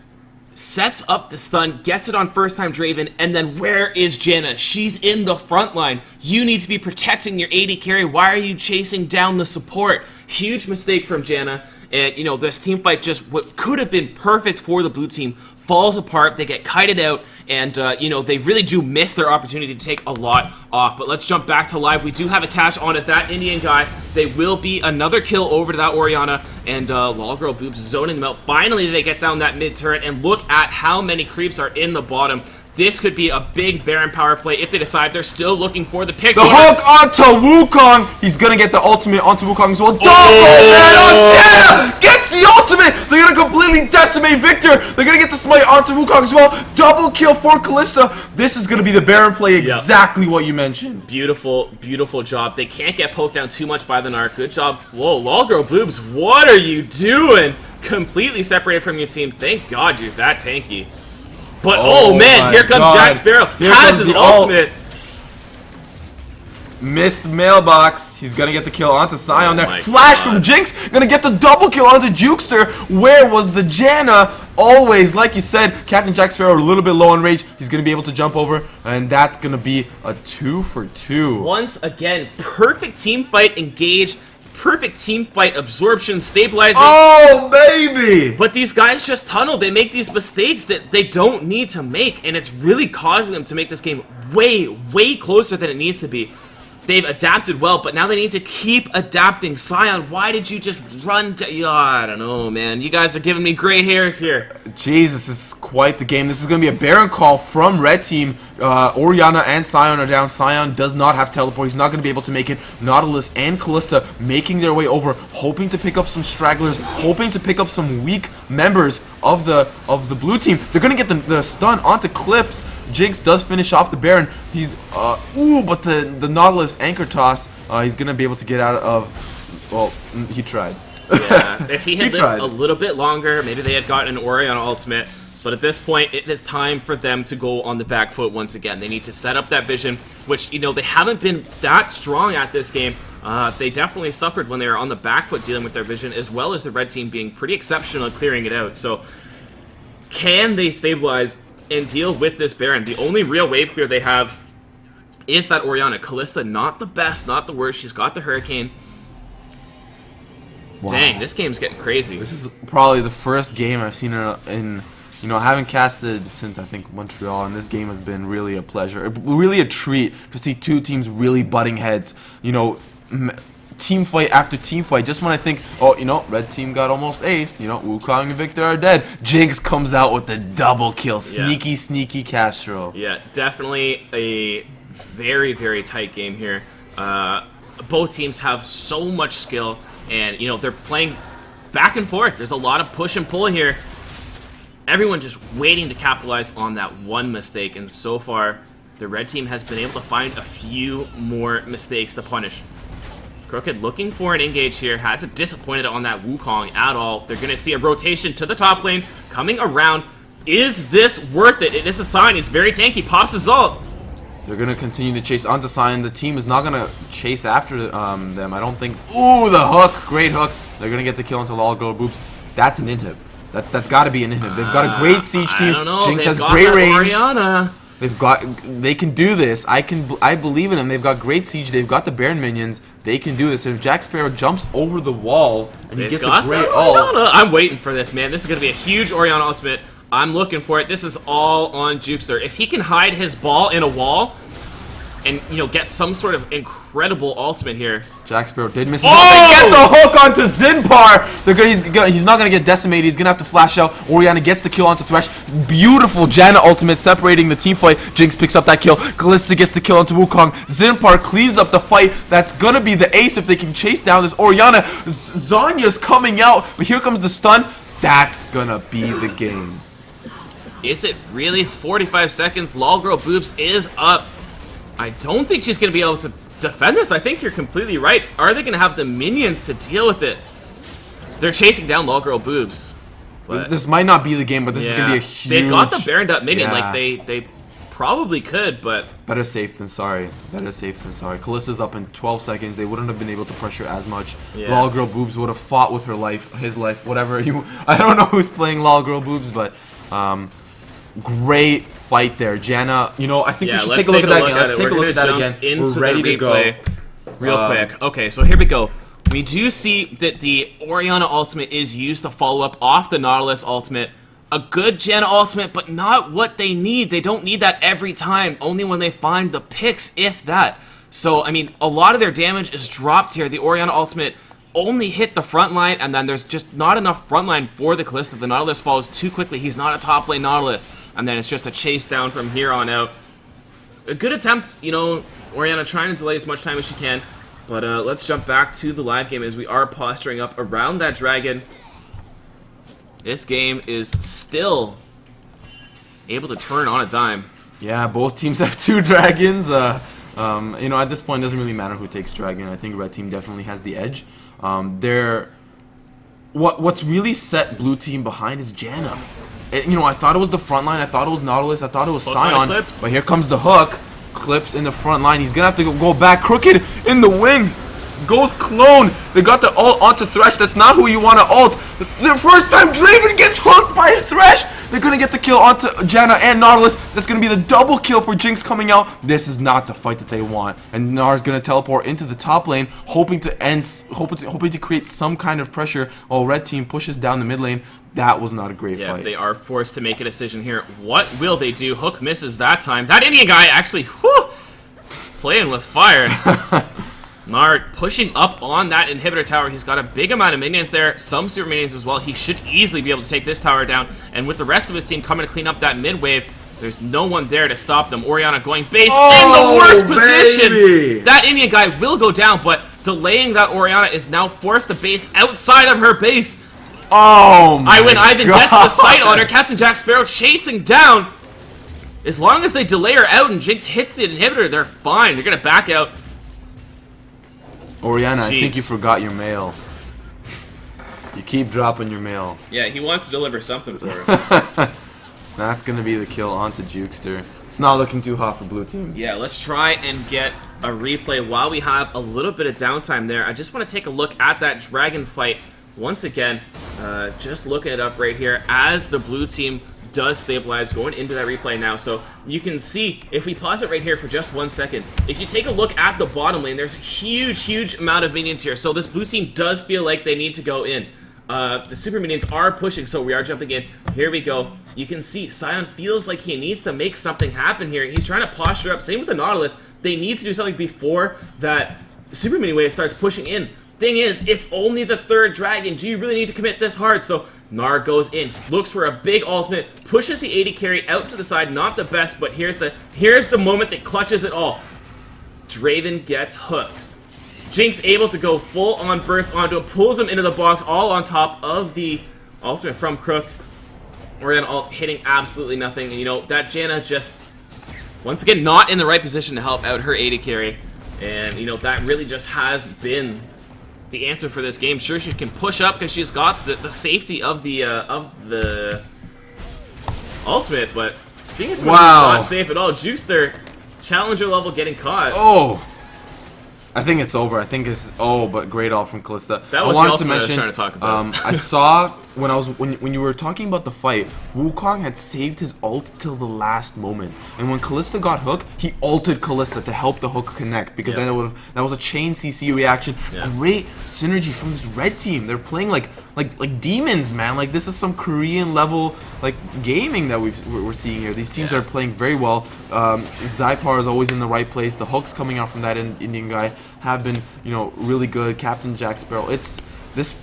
sets up the stun, gets it on first time Draven, and then where is Janna? She's in the front line. You need to be protecting your AD carry. Why are you chasing down the support? Huge mistake from Janna. And, you know, this team fight just what could have been perfect for the blue team falls apart. They get kited out, and, you know, they really do miss their opportunity to take a lot off. But let's jump back to live. We do have a catch on it. That Indian guy, they will be another kill over to that Orianna, and Lolgirl Boobs zoning them out. Finally, they get down that mid turret, and look at how many creeps are in the bottom. This could be a big Baron power play if they decide they're still looking for the picks. The hook onto Wukong. He's going to get the ultimate onto Wukong as well. Double man on Janna! Gets the ultimate! They're going to completely decimate Victor. They're going to get the smite onto Wukong as well. Double kill for Kalista. This is going to be the Baron play, exactly what you mentioned. Beautiful, beautiful job. They can't get poked down too much by the Narc. Good job. Whoa, Lolgirl Boobs, what are you doing? Completely separated from your team. Thank God you're that tanky. But, oh man, here comes Jack Sparrow. Has his ultimate. Missed mailbox. He's going to get the kill onto Sion there. Flash from Jinx. Going to get the double kill onto Jukester. Where was the Janna? Always, like you said, Captain Jack Sparrow a little bit low on rage. He's going to be able to jump over. And that's going to be a 2 for 2. Once again, perfect team fight engage. Perfect team fight absorption, stabilizing. Oh, baby! But these guys just tunnel. They make these mistakes that they don't need to make, and it's really causing them to make this game way, way closer than it needs to be. They've adapted well, but now they need to keep adapting. Sion, why did you just run to... I don't know, man. You guys are giving me gray hairs here. Jesus, this is quite the game. This is going to be a Baron call from Red Team. Orianna and Sion are down. Sion does not have teleport. He's not going to be able to make it. Nautilus and Kalista making their way over, hoping to pick up some stragglers, hoping to pick up some weak members of the blue team. They're going to get the stun onto Clips. Jinx does finish off the Baron. He's, but the Nautilus anchor toss, he's going to be able to get out of, well, he tried. Yeah, if he had lived a little bit longer, maybe they had gotten an Orianna ultimate. But at this point, it is time for them to go on the back foot once again. They need to set up that vision, which, you know, they haven't been that strong at this game. They definitely suffered when they were on the back foot dealing with their vision, as well as the red team being pretty exceptional at clearing it out. So, can they stabilize and deal with this Baron? The only real wave clear they have is that Orianna. Kalista, not the best, not the worst. She's got the Hurricane. Wow. Dang, this game's getting crazy. This is probably the first game I've seen her in... You know, I haven't casted since, I think, Montreal, and this game has been really a pleasure. Really a treat to see two teams really butting heads. You know, team fight after team fight. Just when I think, oh, you know, red team got almost aced. You know, Wukong and Victor are dead. Jinx comes out with the double kill. Sneaky, sneaky Castro. Yeah, definitely a very, very tight game here. Both teams have so much skill, and, you know, they're playing back and forth. There's a lot of push and pull here. Everyone just waiting to capitalize on that one mistake, and so far, the red team has been able to find a few more mistakes to punish. Crooked looking for an engage here, hasn't disappointed on that Wukong at all. They're going to see a rotation to the top lane, coming around. Is this worth it? It is a sign. He's very tanky. Pops his ult. They're going to continue to chase onto Sion. The team is not going to chase after them, I don't think. Ooh, the hook. Great hook. They're going to get the kill into Lolgirl Boobs. That's an inhib. That's got to be an inhib. They've got a great siege team. I don't know. Jinx has got great range. Orianna. They can do this. I believe in them. They've got great siege. They've got the Baron minions. They can do this. If Jack Sparrow jumps over the wall and he gets a great ult. I'm waiting for this, man. This is going to be a huge Orianna ultimate. I'm looking for it. This is all on Jukester. If he can hide his ball in a wall and, you know, get some sort of incredible incredible ultimate here. Jack Sparrow did miss. Oh! They get the hook onto Zinpar. He's not gonna get decimated. He's gonna have to flash out. Oriana gets the kill onto Thresh. Beautiful Janna ultimate separating the team fight. Jinx picks up that kill. Kalista gets the kill onto Wukong. Zinpar cleans up the fight. That's gonna be the ace if they can chase down this Oriana. Zonya's coming out, but here comes the stun. That's gonna be the game. Is it really 45 seconds? Lolgirl Boobs is up. I don't think she's going to be able to defend this. I think you're completely right. Are they going to have the minions to deal with it? They're chasing down Lolgirl Boobs. But this might not be the game, but this is going to be a huge... They've got the Baroned up minion. Yeah. Like, they probably could, but... Better safe than sorry. Better safe than sorry. Kalista's up in 12 seconds. They wouldn't have been able to pressure as much. Yeah. Lolgirl Boobs would have fought with her life, his life, whatever. I don't know who's playing Lolgirl Boobs, but... great fight there, Janna. You know, I think we should take a look at that again. Let's take a look at that again. We're ready to go. Real quick. Okay, so here we go. We do see that the Oriana ultimate is used to follow up off the Nautilus ultimate. A good Janna ultimate, but not what they need. They don't need that every time. Only when they find the picks, if that. So, I mean, a lot of their damage is dropped here. The Oriana ultimate only hit the front line, and then there's just not enough front line for the Kalista. The Nautilus falls too quickly. He's not a top lane Nautilus. And then it's just a chase down from here on out. A good attempt, you know, Oriana trying to delay as much time as she can. But let's jump back to the live game as we are posturing up around that dragon. This game is still able to turn on a dime. Yeah, both teams have 2 dragons. You know, at this point, it doesn't really matter who takes dragon. I think red team definitely has the edge. What's really set blue team behind is Janna. You know, I thought it was the front line. I thought it was Nautilus. I thought it was Sion. But here comes the hook. Clips in the front line. He's gonna have to go back. Crooked in the wings. Goes clone. They got the ult onto Thresh. That's not who you want to ult. The first time Draven gets hooked by Thresh. They're going to get the kill onto Janna and Nautilus. That's going to be the double kill for Jinx coming out. This is not the fight that they want. And Nar's going to teleport into the top lane, hoping to create some kind of pressure while red team pushes down the mid lane. That was not a great fight. Yeah, they are forced to make a decision here. What will they do? Hook misses that time. That Indian guy actually, whew, playing with fire. Nard pushing up on that inhibitor tower. He's got a big amount of minions there, some super minions as well. He should easily be able to take this tower down. And with the rest of his team coming to clean up that mid wave, there's no one there to stop them. Oriana going base in the worst position. That Indian guy will go down, but delaying that Oriana is now forced to base outside of her base. Oh my Ivan gets the sight on her. Captain Jack Sparrow chasing down. As long as they delay her out and Jinx hits the inhibitor, they're fine. They're going to back out. Oriana, I think you forgot your mail. You keep dropping your mail. Yeah, he wants to deliver something for her. That's going to be the kill onto Jukester. It's not looking too hot for blue team. Yeah, let's try and get a replay while we have a little bit of downtime there. I just want to take a look at that dragon fight once again. Just looking it up right here as the blue team does stabilize, going into that replay now. So you can see, if we pause it right here for just 1 second, if you take a look at the bottom lane, there's a huge amount of minions here. So this blue team does feel like they need to go in. The super minions are pushing, so we are jumping in. Here we go. You can see Sion feels like he needs to make something happen here. He's trying to posture up. Same with the Nautilus. They need to do something before that super mini wave starts pushing in. Thing is, it's only the 3rd dragon. Do you really need to commit this hard? So Nar goes in, looks for a big ultimate, pushes the AD carry out to the side. Not the best, but here's the moment that clutches it all. Draven gets hooked. Jinx able to go full on burst onto him, pulls him into the box, all on top of the ultimate from Crooked. Oriana ult hitting absolutely nothing. And you know, that Janna just, once again, not in the right position to help out her AD carry. And you know, that really just has been the answer for this game. Sure, she can push up because she's got the safety of the ultimate, but speaking of someone who's not safe at all, Jukester, challenger level getting caught. Oh! I think it's over. I think it's but great ult from Kalista. That was the ultimate I was trying to talk about. I saw when you were talking about the fight, Wukong had saved his ult till the last moment, and when Kalista got hooked, he ulted Kalista to help the hook connect because then that was a chain CC reaction. Great synergy from this red team. They're playing like demons, man. Like this is some Korean level like gaming that we're seeing here. These teams Yeah. are playing very well. Zypar is always in the right place. The hooks coming out from that Indian guy have been, really good. Captain Jack Sparrow. This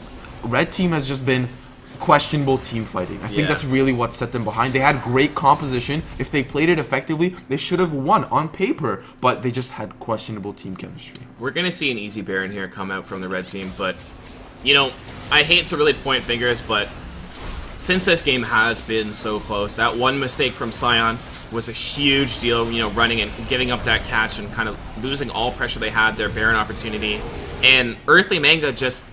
red team has just been questionable team fighting. I think that's really what set them behind. They had great composition. If they played it effectively, they should have won on paper, but they just had questionable team chemistry. We're going to see an easy Baron here come out from the red team, but, I hate to really point fingers, but since this game has been so close, that one mistake from Sion was a huge deal, running and giving up that catch and kind of losing all pressure they had, their Baron opportunity. And Earthly Manga just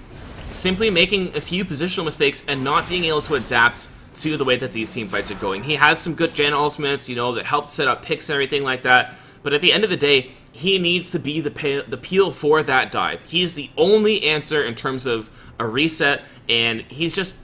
simply making a few positional mistakes and not being able to adapt to the way that these team fights are going. He had some good Janna ultimates, that helped set up picks and everything like that. But at the end of the day, he needs to be the peel for that dive. He's the only answer in terms of a reset, and he's just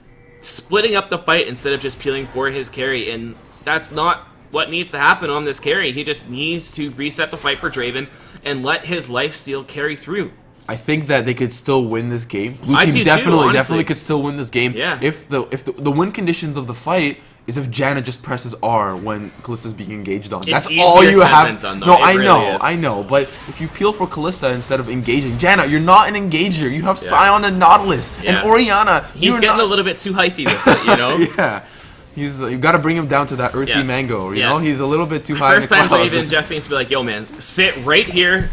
splitting up the fight instead of just peeling for his carry. And that's not what needs to happen on this carry. He just needs to reset the fight for Draven and let his lifesteal carry through. I think that they could still win this game. Blue I team do too, definitely honestly. could still win this game. Yeah. If the win conditions of the fight is if Janna just presses R when Kallista's being engaged on. It's That's easier all you said have. than done, though. No, It I really know, is. I know. But if you peel for Kallista instead of engaging Janna, you're not an engager. You have Yeah. Sion and Nautilus and Yeah. Orianna. He's You're getting not, a little bit too hypey with it, yeah. You've got to bring him down to that earthy Yeah. mango. You Yeah. know, he's a little bit too high. First in the time clouds. Draven just needs to be like, yo, man, sit right here.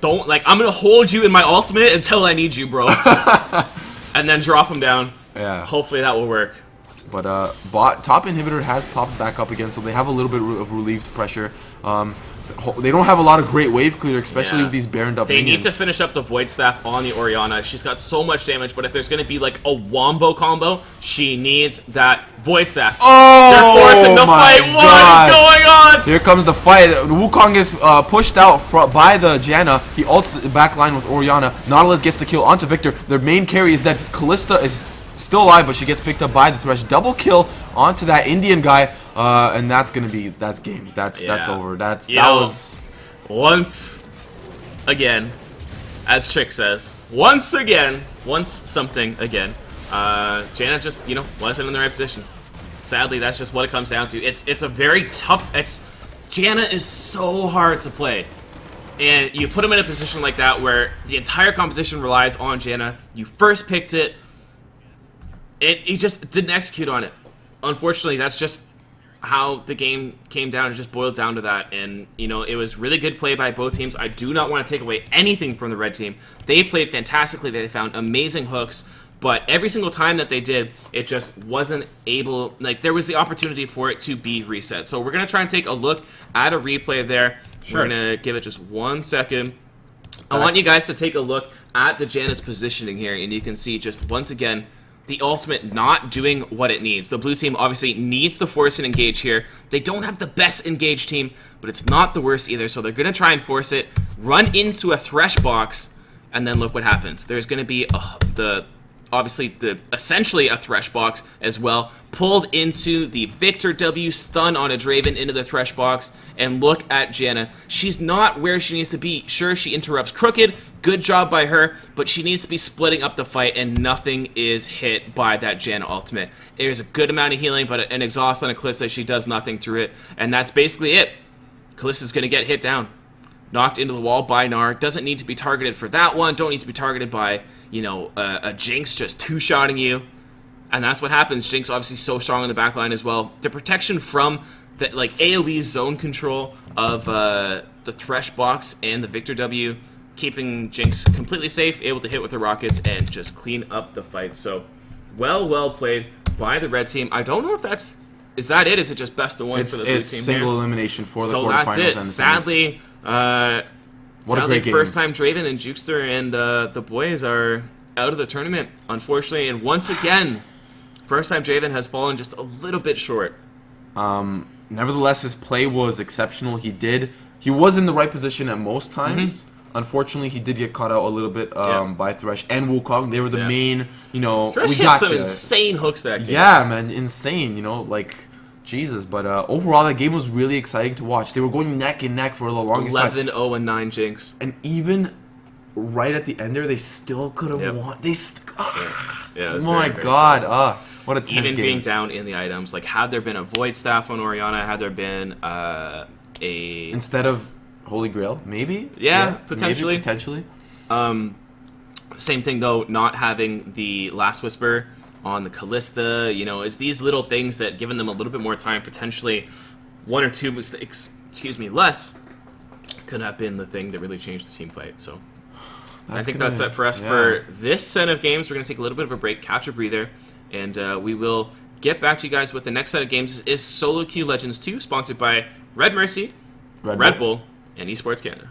Don't, I'm going to hold you in my ultimate until I need you, bro. And then drop him down. Yeah. Hopefully that will work. But top inhibitor has popped back up again, so they have a little bit of relieved pressure. They don't have a lot of great wave clear, especially Yeah. with these baroned up They minions. need to finish up the Void Staff on the Orianna. She's got so much damage, but if there's going to be like a Wombo combo, she needs that Void Staff. Oh, They're forcing the my fight. God. What is going on? Here comes the fight. Wukong is pushed out by the Janna. He ults the back line with Orianna. Nautilus gets the kill onto Victor. Their main carry is that Callista is still alive, but she gets picked up by the Thresh. Double kill onto that Indian guy, and that's game. That's over. That was. Once again, as Trick says, once something again, Janna just, wasn't in the right position. Sadly, that's just what it comes down to. It's a very tough, Janna is so hard to play. And you put him in a position like that where the entire composition relies on Janna. You first picked it, he just didn't execute on it. Unfortunately, that's just how the game came down. It just boiled down to that. And, it was really good play by both teams. I do not want to take away anything from the red team. They played fantastically. They found amazing hooks. But every single time that they did, it just wasn't able... there was the opportunity for it to be reset. So we're going to try and take a look at a replay there. Sure. We're going to give it just 1 second. I want you guys to take a look at the Janna's positioning here. And you can see just, once again, the ultimate not doing what it needs. The blue team obviously needs to force an engage here. They don't have the best engage team, but it's not the worst either. So they're going to try and force it, run into a Thresh box, and then look what happens. There's going to be essentially a Thresh box as well, pulled into the Victor W, stun on a Draven into the Thresh box, and look at Janna. She's not where she needs to be. Sure, she interrupts Crooked, good job by her, but she needs to be splitting up the fight, and nothing is hit by that Janna ultimate. There's a good amount of healing, but an exhaust on a Kalista, she does nothing through it, and that's basically it. Kalista's going to get hit down. Knocked into the wall by Gnar. Doesn't need to be targeted for that one. Don't need to be targeted by, a Jinx just two-shotting you. And that's what happens. Jinx obviously so strong in the backline as well. The protection from the AoE zone control of the Thresh box and the Victor W, keeping Jinx completely safe, able to hit with the rockets and just clean up the fight. So, well played by the red team. I don't know if is that it? Is it just best of one for the blue team? It's single elimination for the so quarterfinals. that's it. And the Sadly, what a great game. First time Draven and Jukester and the boys are out of the tournament, unfortunately. And once again, first time Draven has fallen just a little bit short. Nevertheless, his play was exceptional. He was in the right position at most times. Mm-hmm. Unfortunately, he did get caught out a little bit by Thresh and Wukong. They were the main, Thresh we hit got some insane hooks that game. Yeah, man, insane, Jesus. But overall, that game was really exciting to watch. They were going neck and neck for the longest time. 11-0-9 Jinx. And even right at the end there, they still could have won. They Yeah, it was my very, very God. close. What a tense even game. being down in the items. Like, had there been a Void Staff on Orianna, had there been instead of Holy Grail, maybe? Potentially. Maybe, potentially. Same thing, though, not having the Last Whisper on the Callista, is these little things that, given them a little bit more time, potentially one or two mistakes, less, could have been the thing that really changed the team fight. So I think that's it for us for this set of games. We're going to take a little bit of a break, catch a breather, and we will get back to you guys with the next set of games. This is Solo Queue Legends 2, sponsored by Red Mercy, Red Bull, and Esports Canada.